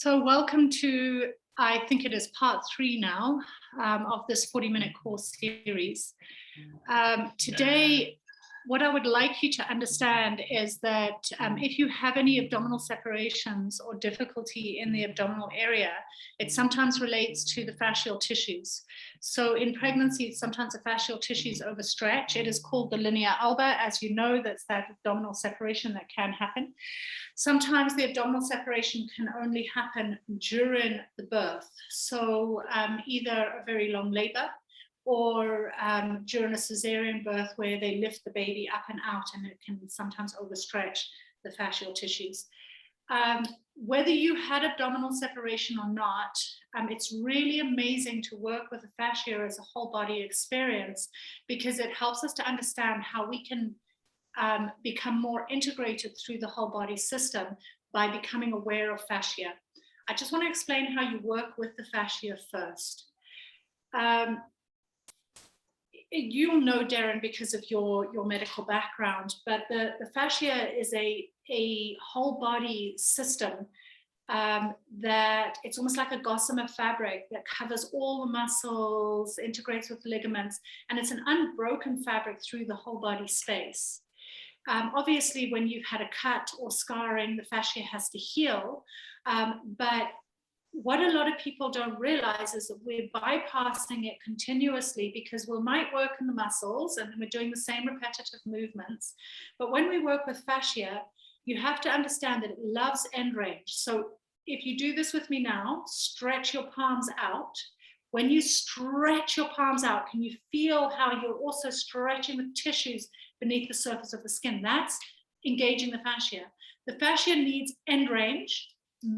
So welcome to, I think it is part 3 now of this 40-minute course series. Today, what I would like you to understand is that if you have any abdominal separations or difficulty in the abdominal area, it sometimes relates to the fascial tissues. So in pregnancy, sometimes the fascial tissues overstretch. It is called the linea alba. As you know, that's that abdominal separation that can happen. Sometimes the abdominal separation can only happen during the birth. So either a very long labor or during a cesarean birth where they lift the baby up and out, and it can sometimes overstretch the fascial tissues. Whether you had abdominal separation or not, it's really amazing to work with the fascia as a whole body experience, because it helps us to understand how we can become more integrated through the whole body system by becoming aware of fascia. I just want to explain how you work with the fascia first. You'll know, Darren, because of your medical background, but the fascia is a whole body system that it's almost like a gossamer fabric that covers all the muscles, integrates with ligaments, and it's an unbroken fabric through the whole body space. Obviously, when you've had a cut or scarring, the fascia has to heal, but what a lot of people don't realize is that we're bypassing it continuously, because we might work in the muscles and we're doing the same repetitive movements. But when we work with fascia, you have to understand that it loves end range. So if you do this with me now, stretch your palms out. When you stretch your palms out, can you feel how you're also stretching the tissues beneath the surface of the skin? That's engaging the fascia. The fascia needs end range,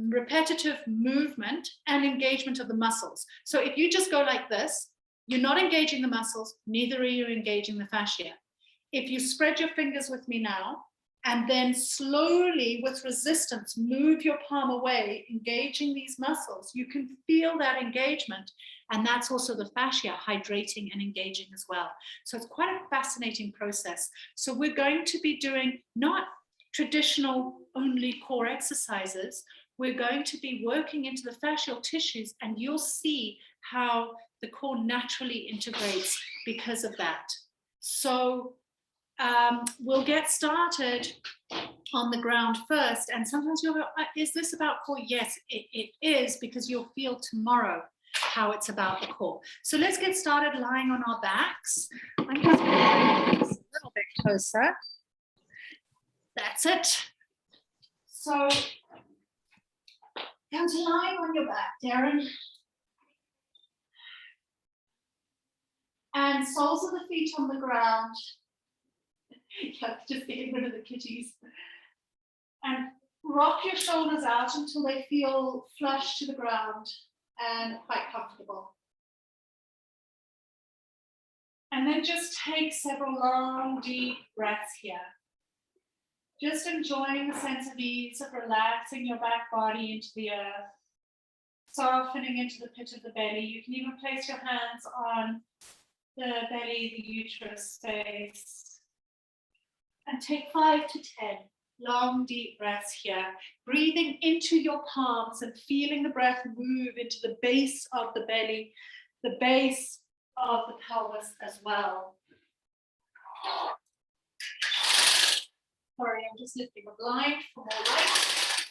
repetitive movement, and engagement of the muscles. So if you just go like this, you're not engaging the muscles, neither are you engaging the fascia. If you spread your fingers with me now, and then slowly with resistance, move your palm away, engaging these muscles, you can feel that engagement. And that's also the fascia hydrating and engaging as well. So it's quite a fascinating process. So we're going to be doing not traditional only core exercises. We're going to be working into the fascial tissues, and you'll see how the core naturally integrates because of that. So we'll get started on the ground first. And sometimes you'll go, is this about core? Yes, it is, because you'll feel tomorrow how it's about the core. So let's get started lying on our backs. I'm just going to bring this a little bit closer. That's it. So come to lying on your back, Darren. And soles of the feet on the ground. Just getting rid of the kitties. And rock your shoulders out until they feel flush to the ground and quite comfortable. And then just take several long, deep breaths here. Just enjoying the sense of ease of relaxing your back body into the earth, softening into the pit of the belly. You can even place your hands on the belly, the uterus space. And take 5 to 10 long, deep breaths here. Breathing into your palms and feeling the breath move into the base of the belly, the base of the pelvis as well. Sorry, I'm just lifting a blind for more light.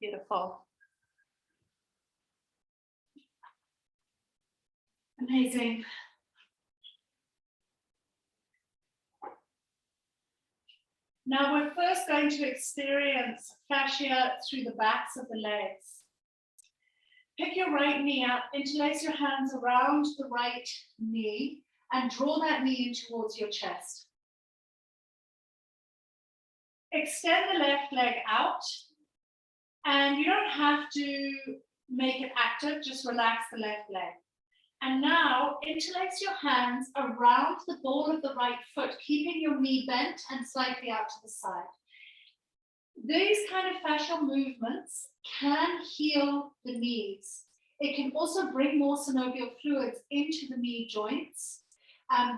Beautiful. Amazing. Now we're first going to experience fascia through the backs of the legs. Pick your right knee up, interlace your hands around the right knee, and draw that knee in towards your chest. Extend the left leg out, and you don't have to make it active, just relax the left leg. And now interlace your hands around the ball of the right foot, keeping your knee bent and slightly out to the side. These kind of fascial movements can heal the knees. It can also bring more synovial fluids into the knee joints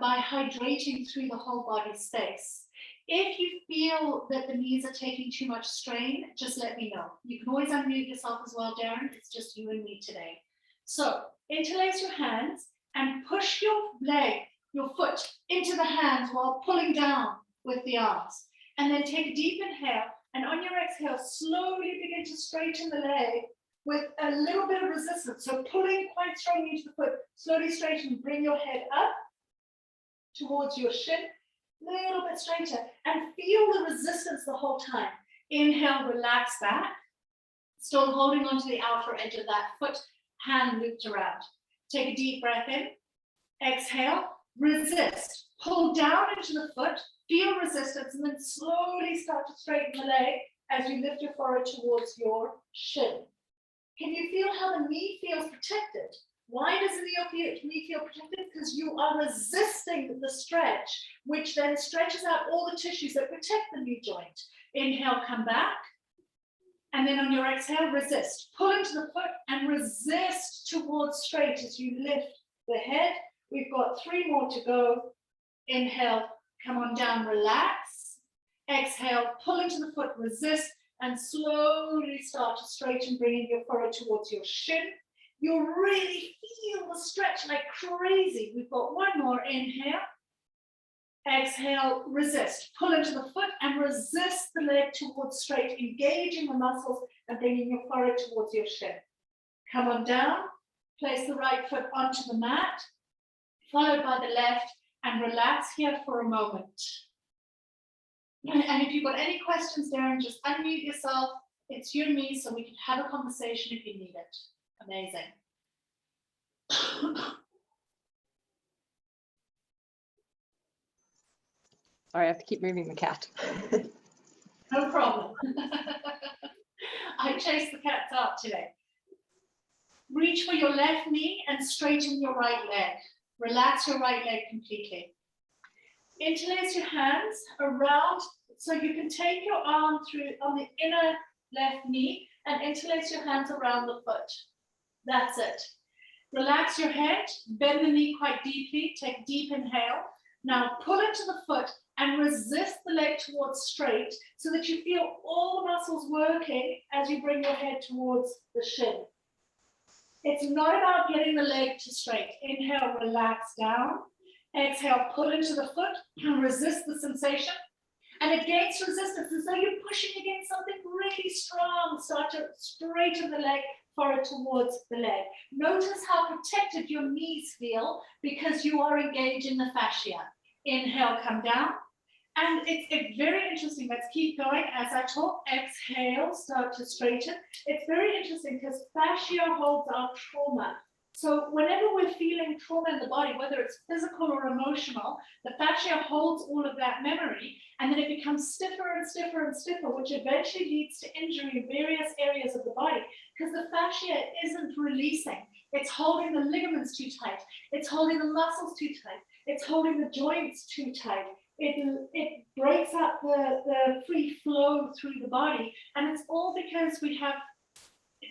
by hydrating through the whole body space. If you feel that the knees are taking too much strain, just let me know. You can always unmute yourself as well, Darren. It's just you and me today. So interlace your hands and push your leg, your foot into the hands while pulling down with the arms. And then take a deep inhale, and on your exhale, slowly begin to straighten the leg with a little bit of resistance. So pulling quite strongly into the foot, slowly straighten, bring your head up towards your shin, a little bit straighter, and feel the resistance the whole time. Inhale, relax back, still holding onto the outer edge of that foot, hand looped around. Take a deep breath in, exhale, resist, pull down into the foot, feel resistance, and then slowly start to straighten the leg as you lift your forehead towards your shin. Can you feel how the knee feels protected? Why does the knee feel protected? Because you are resisting the stretch, which then stretches out all the tissues that protect the knee joint. Inhale, come back. And then on your exhale, resist. Pull into the foot and resist towards straight as you lift the head. We've got 3 more to go. Inhale, come on down, relax. Exhale, pull into the foot, resist, and slowly start to straighten, bringing your forehead towards your shin. You'll really feel the stretch like crazy. We've got 1 more. Inhale. Exhale, resist. Pull into the foot and resist the leg towards straight, engaging the muscles and bringing your forehead towards your shin. Come on down. Place the right foot onto the mat, followed by the left, and relax here for a moment. And if you've got any questions, Darren, just unmute yourself. It's you and me, so we can have a conversation if you need it. Amazing. Sorry, I have to keep moving the cat. No problem. I chased the cats out today. Reach for your left knee and straighten your right leg. Relax your right leg completely. Interlace your hands around, so you can take your arm through on the inner left knee and interlace your hands around the foot. That's it. Relax your head, bend the knee quite deeply, take a deep inhale. Now pull into the foot and resist the leg towards straight so that you feel all the muscles working as you bring your head towards the shin. It's not about getting the leg to straight. Inhale, relax down. Exhale, pull into the foot and resist the sensation. And against resistance, as though you're pushing against something really strong, start to straighten the leg forward towards the leg. Notice how protected your knees feel because you are engaging the fascia. Inhale, come down. And it's very interesting. Let's keep going as I talk. Exhale, start to straighten. It's very interesting because fascia holds our trauma. So whenever we're feeling trauma in the body, whether it's physical or emotional, the fascia holds all of that memory, and then it becomes stiffer and stiffer and stiffer, which eventually leads to injury in various areas of the body because the fascia isn't releasing. It's holding the ligaments too tight. It's holding the muscles too tight. It's holding the joints too tight. It breaks up the free flow through the body, and it's all because we have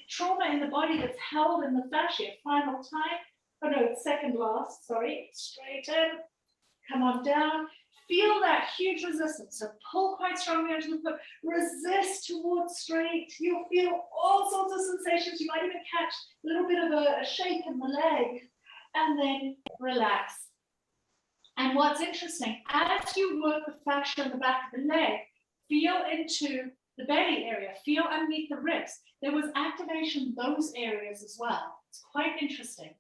trauma in the body that's held in the fascia. Final time. Oh no, it's second last. Sorry. Straighten. Come on down. Feel that huge resistance. So pull quite strongly onto the foot. Resist towards straight. You'll feel all sorts of sensations. You might even catch a little bit of a shake in the leg. And then relax. And what's interesting, as you work the fascia in the back of the leg, feel into the belly area, feel underneath the ribs. There was activation in those areas as well. It's quite interesting.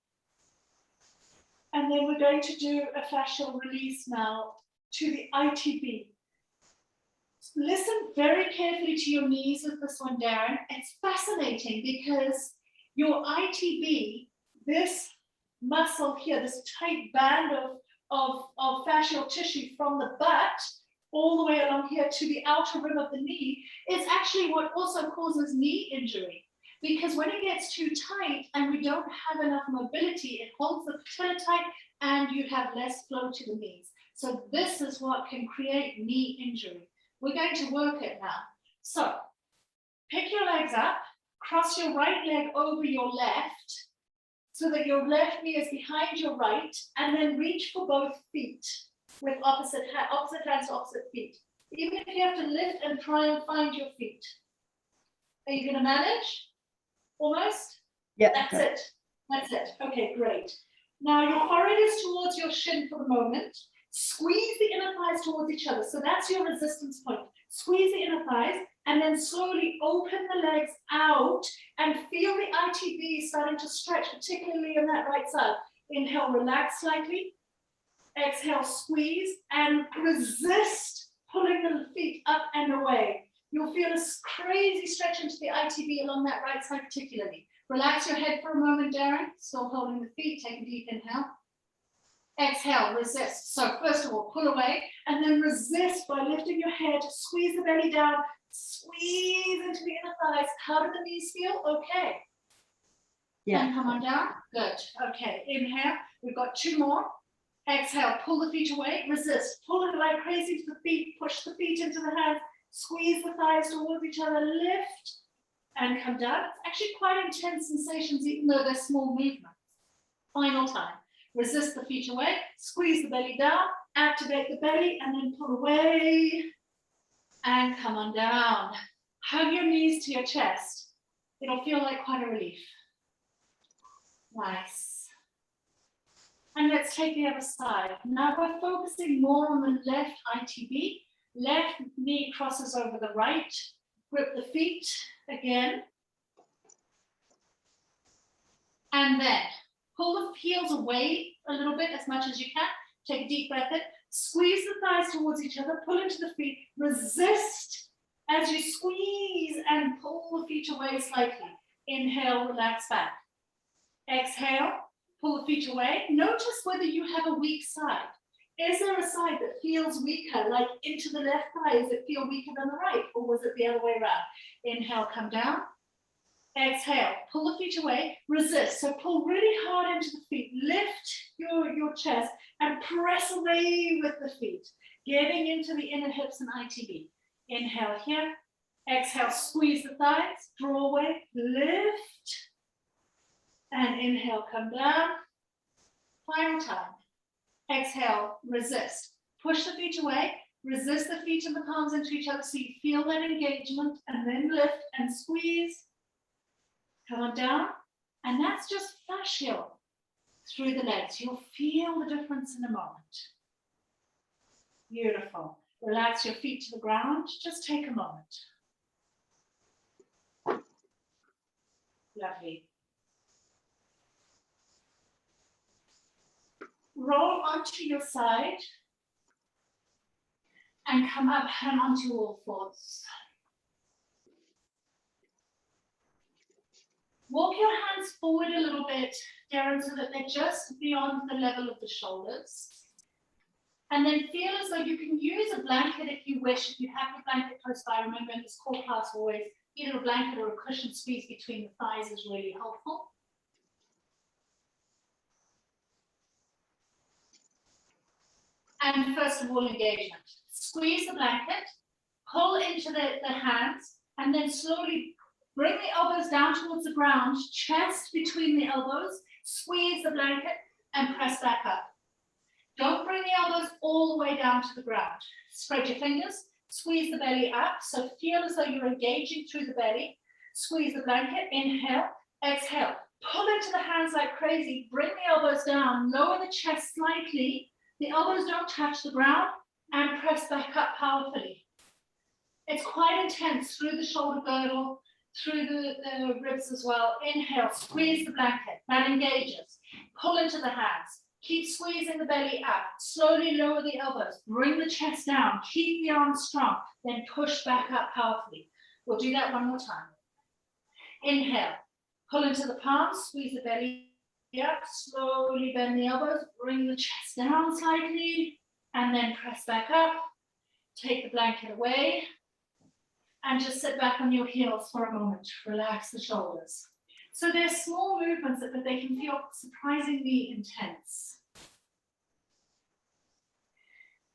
And then we're going to do a fascial release now to the ITB. Listen very carefully to your knees with this one, Darren. It's fascinating because your ITB, this muscle here, this tight band of fascial tissue from the butt all the way along here to the outer rim of the knee is actually what also causes knee injury. Because when it gets too tight and we don't have enough mobility, it holds the patella tight and you have less flow to the knees. So this is what can create knee injury. We're going to work it now. So pick your legs up, cross your right leg over your left so that your left knee is behind your right, and then reach for both feet with opposite hands to opposite feet. Even if you have to lift and try and find your feet. Are you going to manage? Almost? Yeah. That's it. That's it. Okay, great. Now your forehead is towards your shin for the moment. Squeeze the inner thighs towards each other. So that's your resistance point. Squeeze the inner thighs and then slowly open the legs out and feel the ITB starting to stretch, particularly in that right side. Inhale, relax slightly. Exhale, squeeze and resist pulling the feet up and away. You'll feel a crazy stretch into the ITB along that right side particularly. Relax your head for a moment, Darren. Still holding the feet. Take a deep inhale. Exhale, resist. So first of all, pull away and then resist by lifting your head. Squeeze the belly down. Squeeze into the inner thighs. How do the knees feel? Okay. Yeah. And come on down. Good. Okay. Inhale. We've got 2 more. Exhale. Pull the feet away. Resist. Pull it like crazy to the feet. Push the feet into the hands. Squeeze the thighs towards each other. Lift. And come down. It's actually quite intense sensations, even though they're small movements. Final time. Resist the feet away. Squeeze the belly down. Activate the belly and then pull away. And come on down. Hug your knees to your chest. It'll feel like quite a relief. Nice. And let's take the other side. Now we're focusing more on the left ITB. Left knee crosses over the right. Grip the feet again. And then pull the heels away a little bit as much as you can. Take a deep breath in. Squeeze the thighs towards each other. Pull into the feet. Resist as you squeeze and pull the feet away slightly. Inhale, relax back. Exhale, pull the feet away. Notice whether you have a weak side. Is there a side that feels weaker, like into the left thigh? Does it feel weaker than the right? Or was it the other way around? Inhale, come down. Exhale, pull the feet away, resist. So pull really hard into the feet. Lift your chest and press away with the feet. Getting into the inner hips and ITB. Inhale here. Exhale, squeeze the thighs. Draw away. Lift. And inhale, come down. Final time. Exhale, resist. Push the feet away. Resist the feet and the palms into each other so you feel that engagement. And then lift and squeeze. Come on down. And that's just fascial through the legs. You'll feel the difference in a moment. Beautiful. Relax your feet to the ground. Just take a moment. Lovely. Roll onto your side and come up and onto all fours. Walk your hands forward a little bit, Darren, so that they're just beyond the level of the shoulders. And then feel as though you can use a blanket if you wish. If you have a blanket close by, remember in this core class always, either a blanket or a cushion squeeze between the thighs is really helpful. And first of all, engagement. Squeeze the blanket, pull into the hands, and then slowly bring the elbows down towards the ground, chest between the elbows, squeeze the blanket, and press back up. Don't bring the elbows all the way down to the ground. Spread your fingers, squeeze the belly up, so feel as though you're engaging through the belly. Squeeze the blanket, inhale, exhale. Pull into the hands like crazy, bring the elbows down, lower the chest slightly. The elbows don't touch the ground, and press back up powerfully. It's quite intense through the shoulder girdle, through the ribs as well. Inhale, squeeze the blanket, that engages. Pull into the hands, keep squeezing the belly up, slowly lower the elbows, bring the chest down, keep the arms strong, then push back up powerfully. We'll do that one more time. Inhale, pull into the palms, squeeze the belly up, slowly bend the elbows, bring the chest down slightly, and then press back up. Take the blanket away, and just sit back on your heels for a moment. Relax the shoulders. So there's small movements that they can feel surprisingly intense.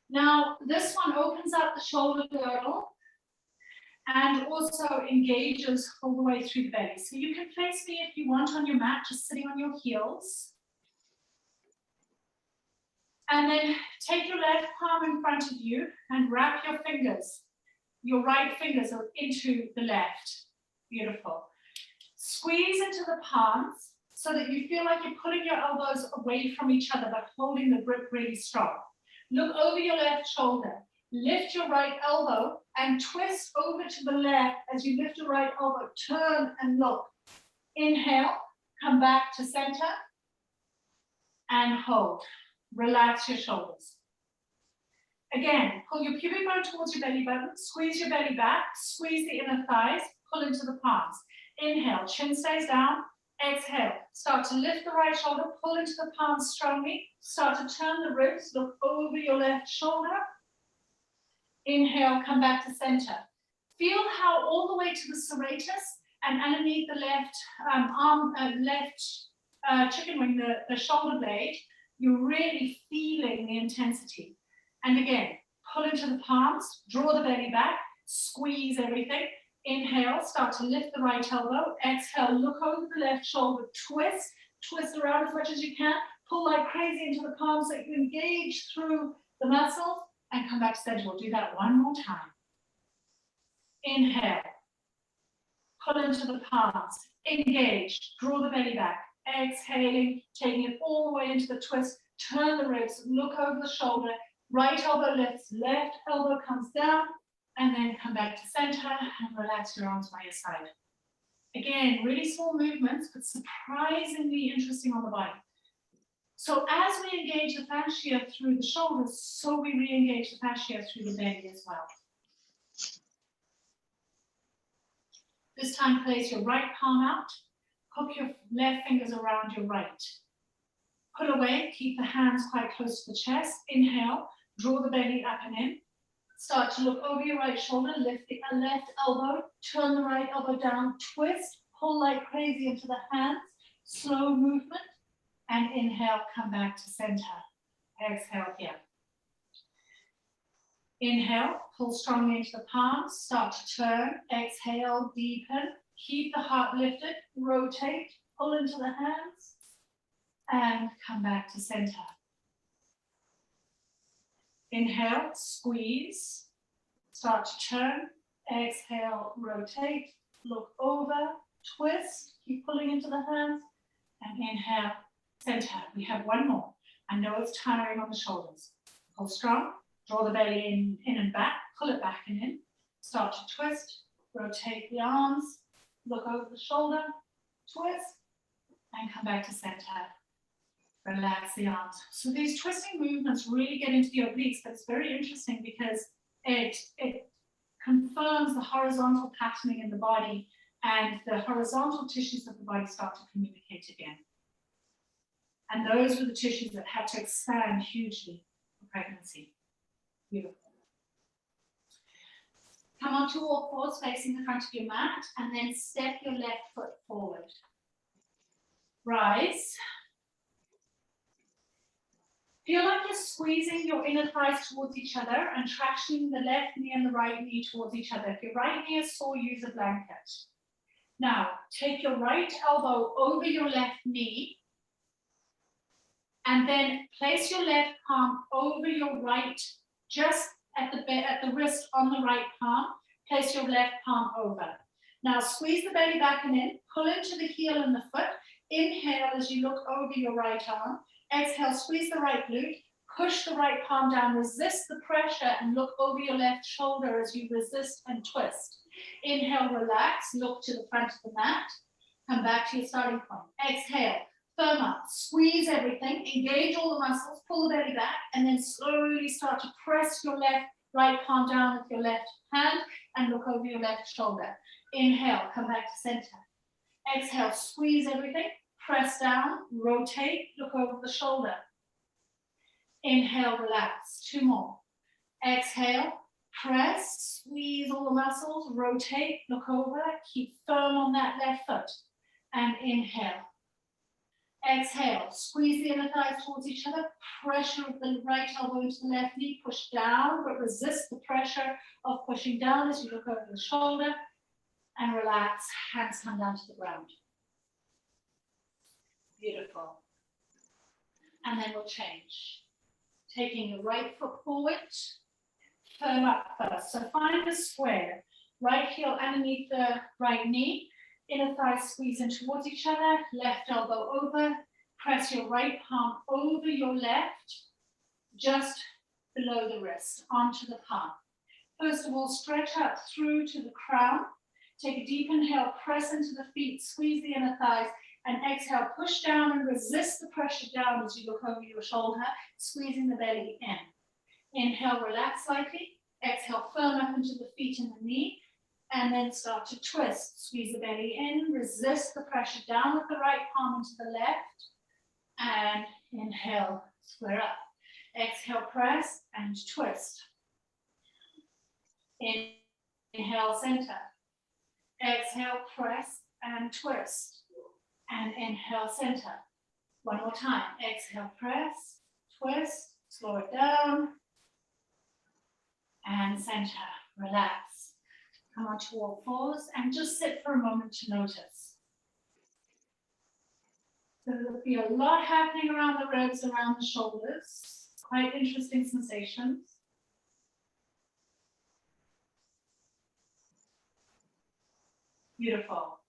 Now, this one opens up the shoulder girdle and also engages all the way through the belly. So you can face me if you want on your mat, just sitting on your heels. And then take your left palm in front of you and wrap your fingers, your right fingers into the left. Beautiful. Squeeze into the palms so that you feel like you're pulling your elbows away from each other, but holding the grip really strong. Look over your left shoulder. Lift your right elbow and twist over to the left. As you lift your right elbow, turn and look. Inhale, come back to center and hold. Relax your shoulders. Again, pull your pubic bone towards your belly button, squeeze your belly back, squeeze the inner thighs, pull into the palms. Inhale, chin stays down. Exhale, start to lift the right shoulder, pull into the palms strongly. Start to turn the ribs, look over your left shoulder. Inhale, come back to center. Feel how all the way to the serratus and underneath the left chicken wing, the shoulder blade, you're really feeling the intensity. And again, pull into the palms, draw the belly back, squeeze everything. Inhale, start to lift the right elbow. Exhale, look over the left shoulder, twist around as much as you can. Pull like crazy into the palms so you engage through the muscles and come back to center. We'll do that one more time. Inhale, pull into the palms, engage, draw the belly back. Exhaling, taking it all the way into the twist, turn the ribs, look over the shoulder, right elbow lifts, left elbow comes down, and then come back to center and relax your arms by your side. Again, really small movements, but surprisingly interesting on the body. So as we engage the fascia through the shoulders, so we re-engage the fascia through the belly as well. This time, place your right palm out. Hook your left fingers around your right. Pull away, keep the hands quite close to the chest. Inhale, draw the belly up and in. Start to look over your right shoulder, lift the left elbow, turn the right elbow down, twist, pull like crazy into the hands, slow movement, and inhale, come back to center. Exhale here. Inhale, pull strongly into the palms, start to turn, exhale, deepen, keep the heart lifted, rotate, pull into the hands, and come back to center. Inhale, squeeze, start to turn, exhale, rotate, look over, twist, keep pulling into the hands, and inhale, center. We have one more. I know it's tiring on the shoulders. Pull strong, draw the belly in and back, pull it back and in, start to twist, rotate the arms, look over the shoulder, twist, and come back to center. Relax the arms. So these twisting movements really get into the obliques, but it's very interesting because it confirms the horizontal patterning in the body, and the horizontal tissues of the body start to communicate again. And those were the tissues that had to expand hugely for pregnancy. Beautiful. Come onto all fours facing the front of your mat, and then step your left foot forward. Rise. Feel like you're squeezing your inner thighs towards each other and tractioning the left knee and the right knee towards each other. If your right knee is sore, use a blanket. Now, take your right elbow over your left knee, and then place your left palm over your right, just at the wrist on the right palm. Place your left palm over. Now, squeeze the belly back and in, pull into the heel and the foot. Inhale as you look over your right arm. Exhale, squeeze the right glute, push the right palm down, resist the pressure, and look over your left shoulder as you resist and twist. Inhale, relax, look to the front of the mat, come back to your starting point. Exhale, firm up, squeeze everything, engage all the muscles, pull the belly back, and then slowly start to press your right palm down with your left hand and look over your left shoulder. Inhale, come back to center. Exhale, squeeze everything. Press down, rotate, look over the shoulder. Inhale, relax. Two more. Exhale, press, squeeze all the muscles, rotate, look over, keep firm on that left foot. And inhale. Exhale, squeeze the inner thighs towards each other, pressure of the right elbow into the left knee, push down, but resist the pressure of pushing down as you look over the shoulder. And relax, hands come down to the ground. Beautiful. And then we'll change. taking your right foot forward, firm up first. So find a square, right heel underneath the right knee, inner thighs squeeze in towards each other, left elbow over, press your right palm over your left, just below the wrist, onto the palm. First of all, stretch up through to the crown. Take a deep inhale, press into the feet, squeeze the inner thighs, and exhale, push down and resist the pressure down as you look over your shoulder, squeezing the belly in. Inhale, relax slightly. Exhale, firm up into the feet and the knee, and then start to twist. Squeeze the belly in, resist the pressure down with the right palm into the left, and inhale, square up. Exhale, press and twist. Inhale, center. Exhale, press and twist. And inhale, center. One more time. Exhale, press, twist, slow it down. And center, relax. Come onto all fours and just sit for a moment to notice. So there'll be a lot happening around the ribs, around the shoulders. Quite interesting sensations. Beautiful.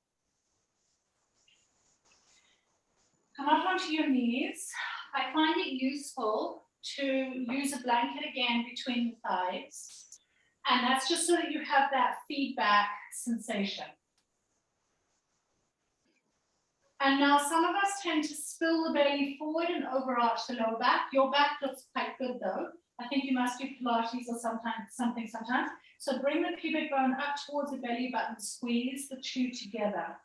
Come up onto your knees. I find it useful to use a blanket again between the thighs. And that's just so that you have that feedback sensation. And now some of us tend to spill the belly forward and overarch the lower back. Your back looks quite good though. I think you must do Pilates or something sometimes. So bring the pubic bone up towards the belly button, squeeze the two together.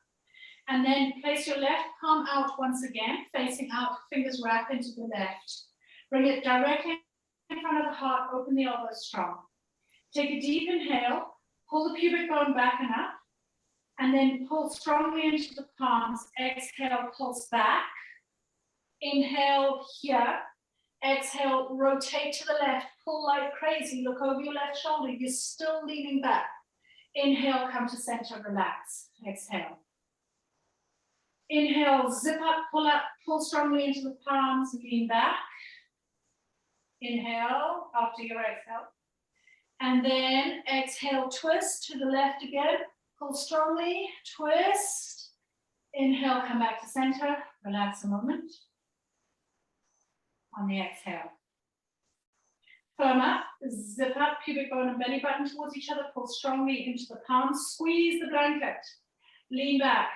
And then place your left palm out once again, facing out, fingers wrap into the left. Bring it directly in front of the heart, open the elbows strong. Take a deep inhale, pull the pubic bone back and up, and then pull strongly into the palms. Exhale, pulse back. Inhale here. Exhale, rotate to the left, pull like crazy, look over your left shoulder, you're still leaning back. Inhale, come to center, relax. Exhale. Inhale, zip up, pull strongly into the palms, lean back. Inhale, after your exhale. And then exhale, twist to the left again, pull strongly, twist. Inhale, come back to center, relax a moment. On the exhale. Firm up, zip up, pubic bone and belly button towards each other, pull strongly into the palms, squeeze the blanket, lean back,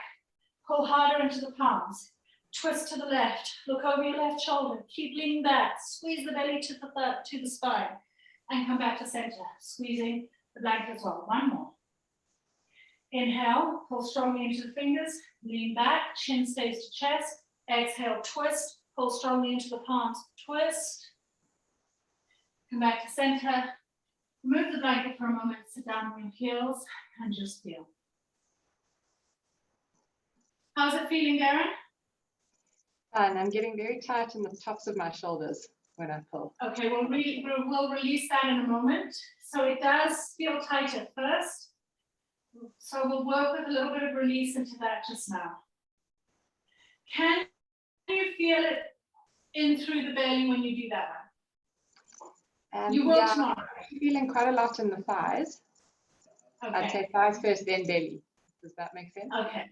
pull harder into the palms, twist to the left, look over your left shoulder, keep leaning back, squeeze the belly to the spine, and come back to center, squeezing the blanket as well. One more. Inhale, pull strongly into the fingers, lean back, chin stays to chest, exhale, twist, pull strongly into the palms, twist, come back to center, remove the blanket for a moment, sit down on your heels, and just feel. How's it feeling, Darren? Fine, I'm getting very tight in the tops of my shoulders when I pull. Okay, we'll release that in a moment. So it does feel tight at first. So we'll work with a little bit of release into that just now. Can you feel it in through the belly when you do that one? You will tomorrow. I'm feeling quite a lot in the thighs. Okay. I'd say thighs first, then belly. Does that make sense? Okay.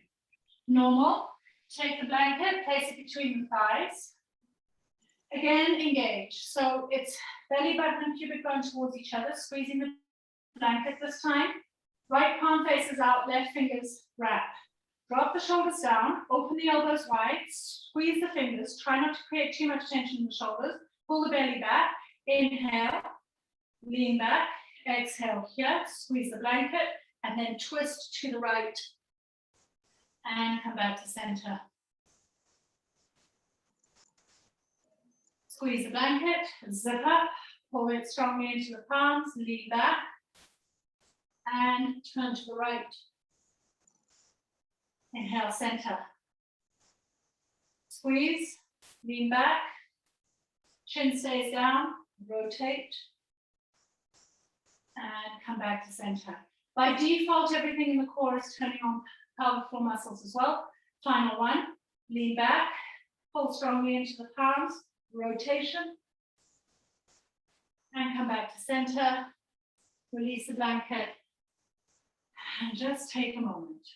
Normal. Take the blanket, place it between the thighs. Again, engage. So it's belly button and pubic bone towards each other, squeezing the blanket this time. Right palm faces out, left fingers wrap. Drop the shoulders down, open the elbows wide, squeeze the fingers, try not to create too much tension in the shoulders, pull the belly back, inhale, lean back, exhale here, squeeze the blanket, and then twist to the right, and come back to center. Squeeze the blanket, zip up, pull it strongly into the palms, lean back, and turn to the right. Inhale, center. Squeeze, lean back, chin stays down, rotate, and come back to center. By default, everything in the core is turning on pelvic floor muscles as well. Final one, lean back, pull strongly into the palms, rotation, And come back to center. Release the blanket. And just take a moment.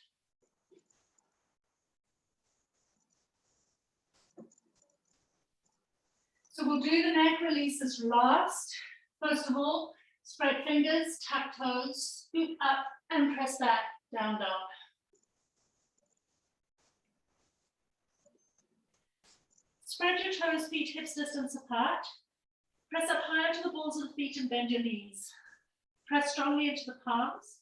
So we'll do the neck releases last. First of all, spread fingers, tap toes, scoop up and press back, down dog. Spread your toes, feet, hips distance apart. Press up higher to the balls of the feet and bend your knees. Press strongly into the palms.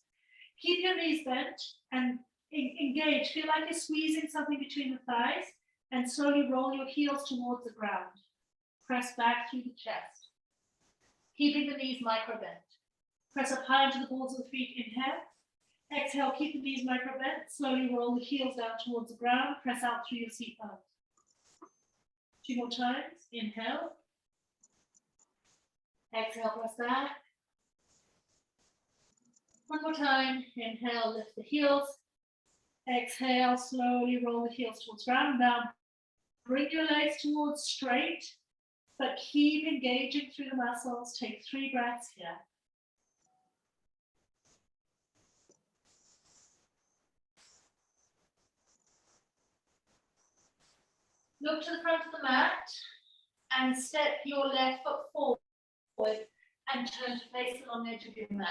Keep your knees bent and engage. Feel like you're squeezing something between the thighs and slowly roll your heels towards the ground. Press back through the chest. Keeping the knees micro bent. Press up high into the balls of the feet. Inhale. Exhale, keep the knees micro bent. Slowly roll the heels down towards the ground. Press out through your seat bones. 2 more times. Inhale. Exhale, press back. 1 more time. Inhale, lift the heels. Exhale, slowly roll the heels towards ground and down. Bring your legs towards straight, but keep engaging through the muscles. Take 3 breaths here. Look to the front of the mat and step your left foot forward and turn to face the long edge of your mat.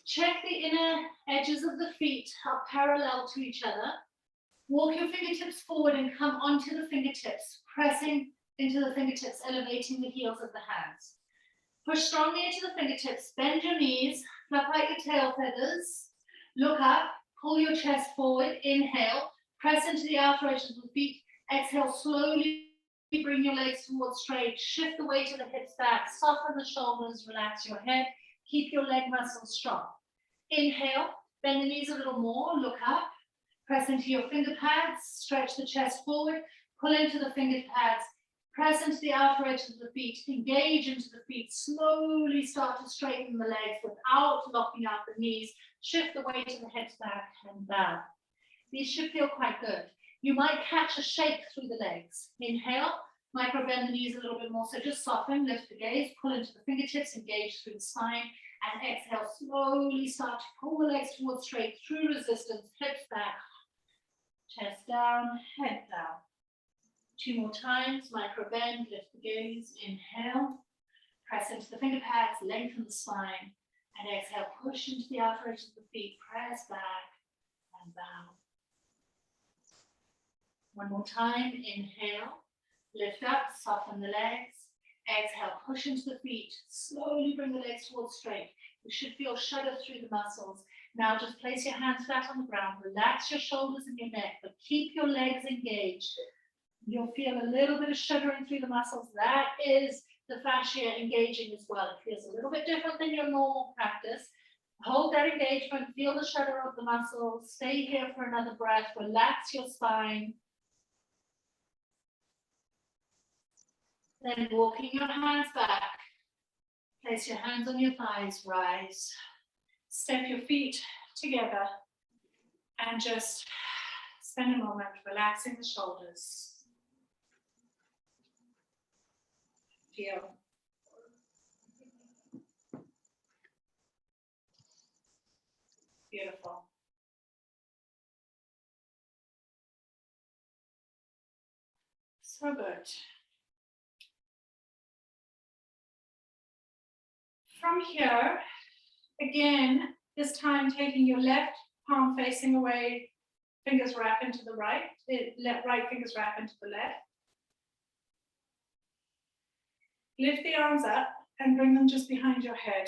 Check the inner edges of the feet are parallel to each other. Walk your fingertips forward and come onto the fingertips, pressing into the fingertips, elevating the heels of the hands. Push strongly into the fingertips, bend your knees, flap out your tail feathers, look up, pull your chest forward, inhale, press into the outer edges of the feet, exhale, slowly bring your legs towards straight, shift the weight of the hips back, soften the shoulders, relax your head, keep your leg muscles strong. Inhale, bend the knees a little more, look up, press into your finger pads, stretch the chest forward, pull into the finger pads, press into the outer edge of the feet, engage into the feet, slowly start to straighten the legs without locking out the knees, shift the weight of the hips back and down. These should feel quite good. You might catch a shake through the legs. Inhale, micro bend the knees a little bit more, so just soften, lift the gaze, pull into the fingertips, engage through the spine, and exhale, slowly start to pull the legs towards straight through resistance, hips back, chest down, head down. 2 more times, micro bend, lift the gaze, inhale, press into the finger pads, lengthen the spine, and exhale, push into the outer edge of the feet, press back and down. 1 more time, inhale, lift up, soften the legs, exhale, push into the feet, slowly bring the legs towards straight. You should feel shudder through the muscles. Now just place your hands flat on the ground, relax your shoulders and your neck, but keep your legs engaged. You'll feel a little bit of shuddering through the muscles. That is the fascia engaging as well. It feels a little bit different than your normal practice. Hold that engagement, feel the shudder of the muscles, stay here for another breath, relax your spine. Then walking your hands back, place your hands on your thighs, rise. Step your feet together and just spend a moment relaxing the shoulders. Feel. Beautiful. So good. From here, again, this time taking your left palm facing away, fingers wrap into the right, right fingers wrap into the left. Lift the arms up and bring them just behind your head.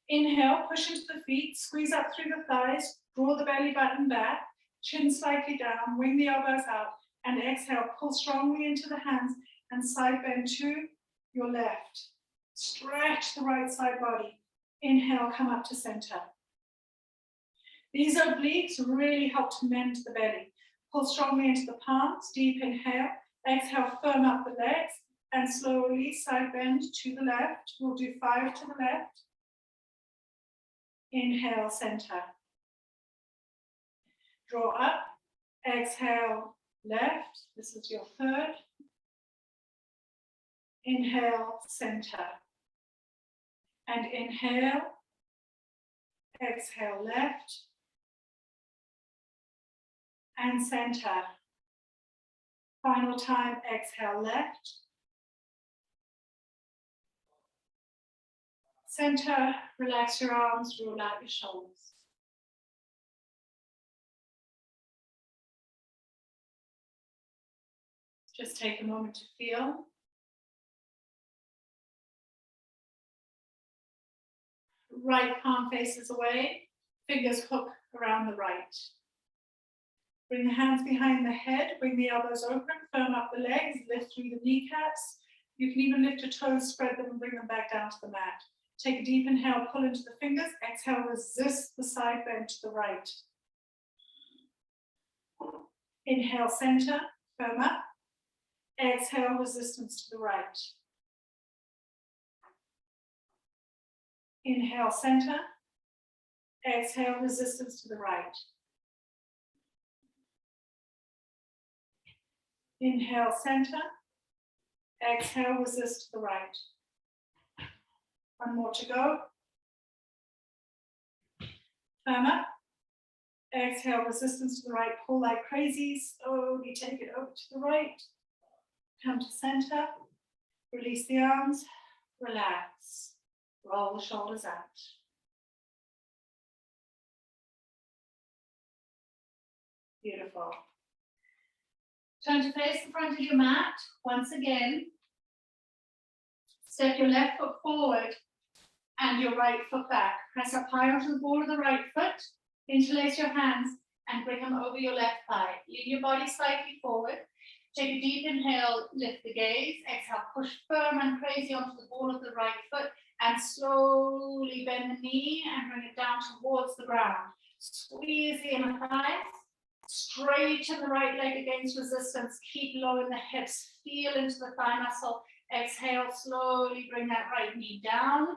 Inhale, push into the feet, squeeze up through the thighs, draw the belly button back, chin slightly down, wing the elbows out, and exhale, pull strongly into the hands and side bend to your left. Stretch the right side body. Inhale, come up to center. These obliques really help to mend the belly. Pull strongly into the palms, deep inhale. Exhale, firm up the legs and slowly side bend to the left. We'll do 5 to the left. Inhale, center. Draw up. Exhale, left. This is your third. Inhale, center. And inhale. Exhale, left. And center. Final time, exhale, left. Center, relax your arms, roll out your shoulders. Just take a moment to feel. Right palm faces away, fingers hook around the right. Bring the hands behind the head, bring the elbows open, firm up the legs, lift through the kneecaps. You can even lift your toes, spread them and bring them back down to the mat. Take a deep inhale, pull into the fingers, exhale, resist the side bend to the right. Inhale, center, firm up. Exhale, resistance to the right. Inhale, center. Exhale, resistance to the right. Inhale, center. Exhale, resist to the right. One more to go. Firm up. Exhale, resistance to the right. Pull like crazy. Slowly take it over to the right. Come to center. Release the arms. Relax. Roll the shoulders out. Beautiful. Turn to face the front of your mat. Once again, step your left foot forward and your right foot back. Press up high onto the ball of the right foot. Interlace your hands and bring them over your left thigh. Lean your body slightly forward. Take a deep inhale, lift the gaze. Exhale, push firm and crazy onto the ball of the right foot and slowly bend the knee and bring it down towards the ground. Squeeze the inner thighs. Straighten the right leg against resistance. Keep low in the hips. Feel into the thigh muscle. Exhale, slowly bring that right knee down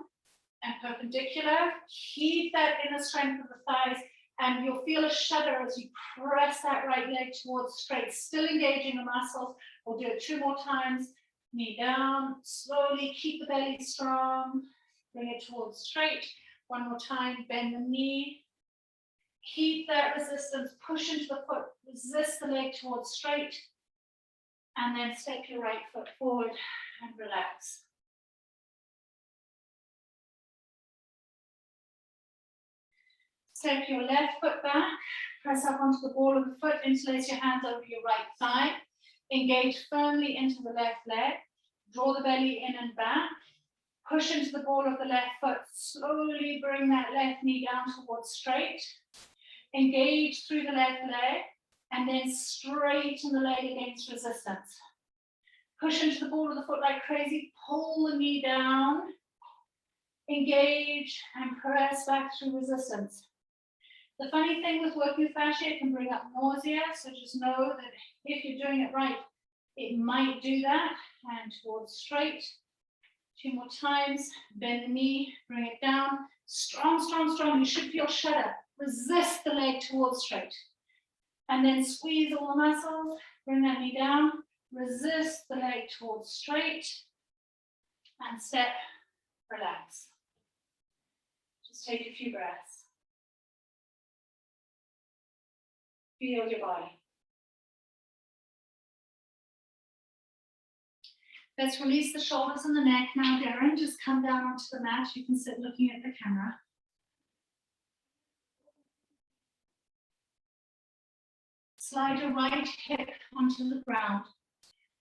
and perpendicular. Keep that inner strength of the thighs and you'll feel a shudder as you press that right leg towards straight, still engaging the muscles. We'll do it 2 more times. Knee down, slowly keep the belly strong. Bring it towards straight. 1 more time, bend the knee. Keep that resistance, push into the foot, resist the leg towards straight, and then step your right foot forward and relax. Step your left foot back, press up onto the ball of the foot, interlace your hands over your right thigh, engage firmly into the left leg, draw the belly in and back, push into the ball of the left foot, slowly bring that left knee down towards straight. Engage through the left leg and then straighten the leg against resistance. Push into the ball of the foot like crazy, pull the knee down, engage and press back through resistance. The funny thing with working with fascia, it can bring up nausea, so just know that if you're doing it right, it might do that. And towards straight. 2 more times, bend the knee, bring it down. Strong, strong, strong. You should feel shudder. Resist the leg towards straight. And then squeeze all the muscles, bring that knee down, resist the leg towards straight, and step, relax. Just take a few breaths. Feel your body. Let's release the shoulders and the neck now, Darren. Just come down onto the mat. You can sit looking at the camera. Slide your right hip onto the ground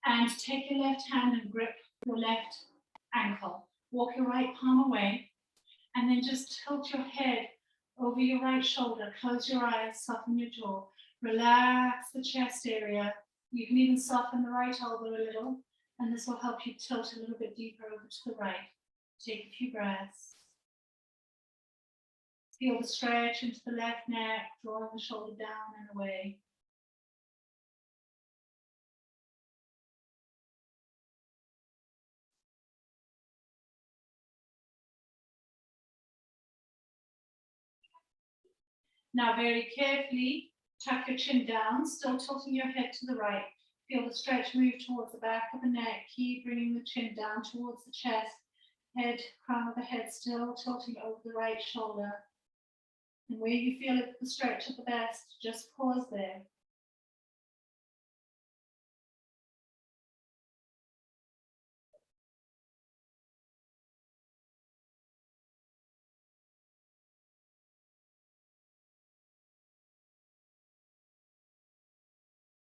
and take your left hand and grip your left ankle. Walk your right palm away and then just tilt your head over your right shoulder. Close your eyes, soften your jaw. Relax the chest area. You can even soften the right elbow a little and this will help you tilt a little bit deeper over to the right. Take a few breaths. Feel the stretch into the left neck, drawing the shoulder down and away. Now very carefully, Tuck your chin down, still tilting your head to the right. Feel the stretch move towards the back of the neck. Keep bringing the chin down towards the chest. Head, crown of the head still tilting over the right shoulder. And where you feel it, the stretch at the best, just pause there.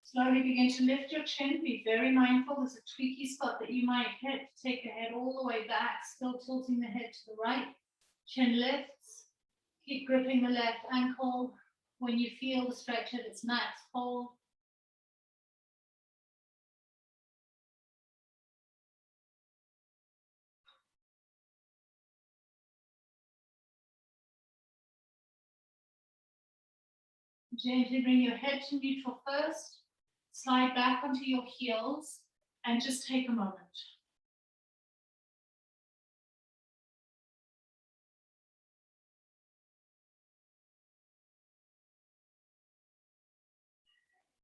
Slowly begin to lift your chin. Be very mindful. There's a tweaky spot that you might hit. Take the head all the way back, still tilting the head to the right. Chin lifts. Keep gripping the left ankle. When you feel the stretch at its max, hold. Gently bring your head to neutral first. Slide back onto your heels and just take a moment.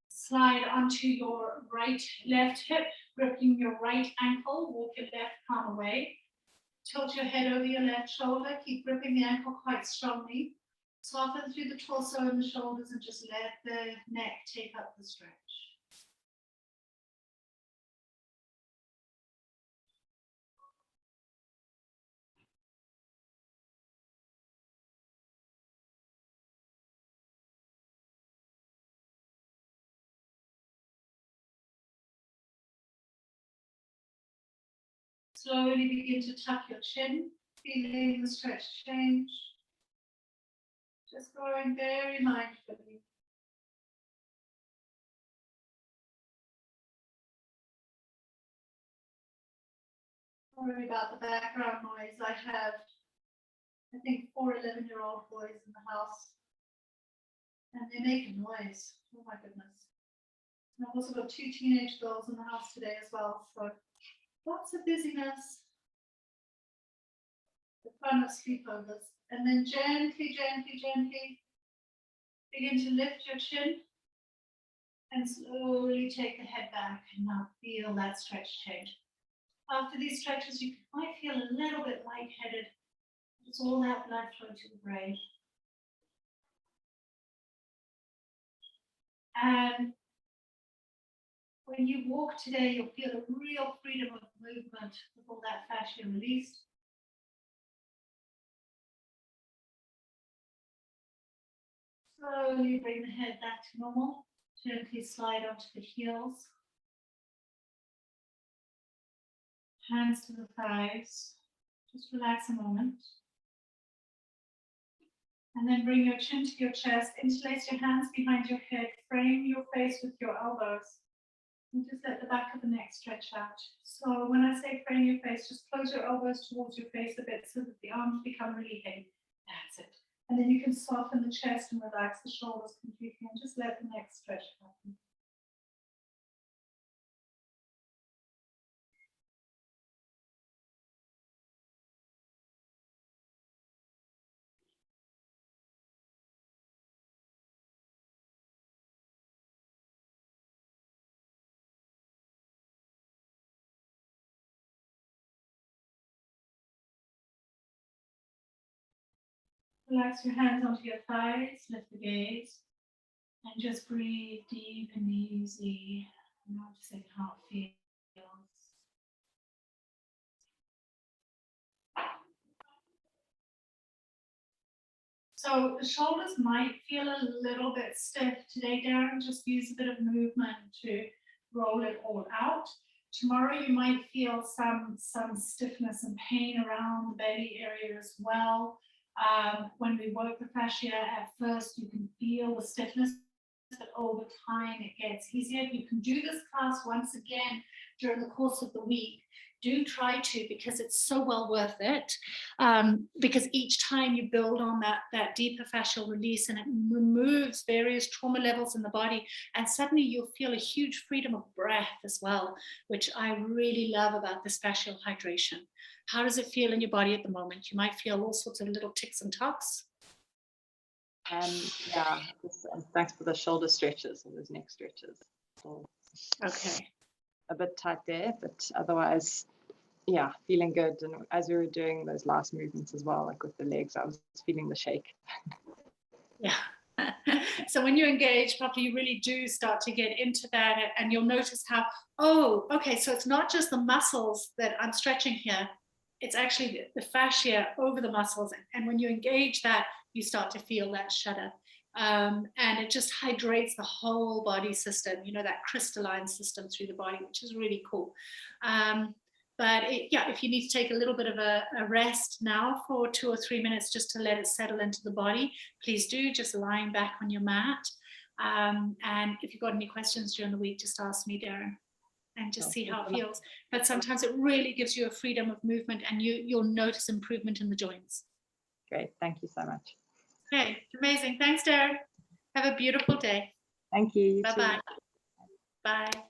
Slide onto your left hip, gripping your right ankle. Walk your left palm away. Tilt your head over your left shoulder. Keep gripping the ankle quite strongly. Soften through the torso and the shoulders and just let the neck take up the stretch. Slowly begin to tuck your chin, feeling the stretch change. Just growing very mindfully. Sorry about the background noise. I have, I think, 4 11-year-old boys in the house. And they make noise. Oh my goodness. And I've also got 2 teenage girls in the house today as well. So lots of busyness. The fun of sleepovers. And then gently, gently, gently begin to lift your chin and slowly take the head back. And now feel that stretch change. After these stretches, you might feel a little bit lightheaded. It's all that blood flow to the brain. And when you walk today, you'll feel a real freedom of movement with all that fascia released. Slowly bring the head back to normal. Gently slide onto the heels. Hands to the thighs. Just relax a moment. And then bring your chin to your chest. Interlace your hands behind your head. Frame your face with your elbows. And just let the back of the neck stretch out. So when I say frame your face, just close your elbows towards your face a bit so that the arms become really heavy. That's it. And then you can soften the chest and relax the shoulders completely and just let the neck stretch happen. Relax your hands onto your thighs, lift the gaze, and just breathe deep and easy. Noticing how it feels. So the shoulders might feel a little bit stiff today, Darren. Just use a bit of movement to roll it all out. Tomorrow you might feel some stiffness and pain around the belly area as well. When we work the fascia at first, you can feel the stiffness, but over time it gets easier. You can do this class once again during the course of the week. Do try to, because it's so well worth it. Because each time you build on that deeper fascial release, and it removes various trauma levels in the body, and suddenly you'll feel a huge freedom of breath as well, which I really love about this fascial hydration. How does it feel in your body at the moment? You might feel all sorts of little ticks and tucks. And yeah, thanks for the shoulder stretches or those neck stretches. So Okay. a bit tight there, but otherwise, yeah, feeling good. And as we were doing those last movements as well, like with the legs, I was feeling the shake. Yeah. So when you engage properly, you really do start to get into that, and you'll notice how, oh, okay, so it's not just the muscles that I'm stretching here, it's actually the fascia over the muscles. And when you engage that, you start to feel that shudder. And it just hydrates the whole body system, you know, that crystalline system through the body, which is really cool. But yeah, if you need to take a little bit of a rest now for 2 or 3 minutes just to let it settle into the body, please do, just lying back on your mat. And if you've got any questions during the week, just ask me, Darren, and just see how it feels. But sometimes it really gives you a freedom of movement, and you'll notice improvement in the joints. Great, thank you so much. Okay, amazing. Thanks, Darren. Have a beautiful day. Thank you. Bye-bye. Bye.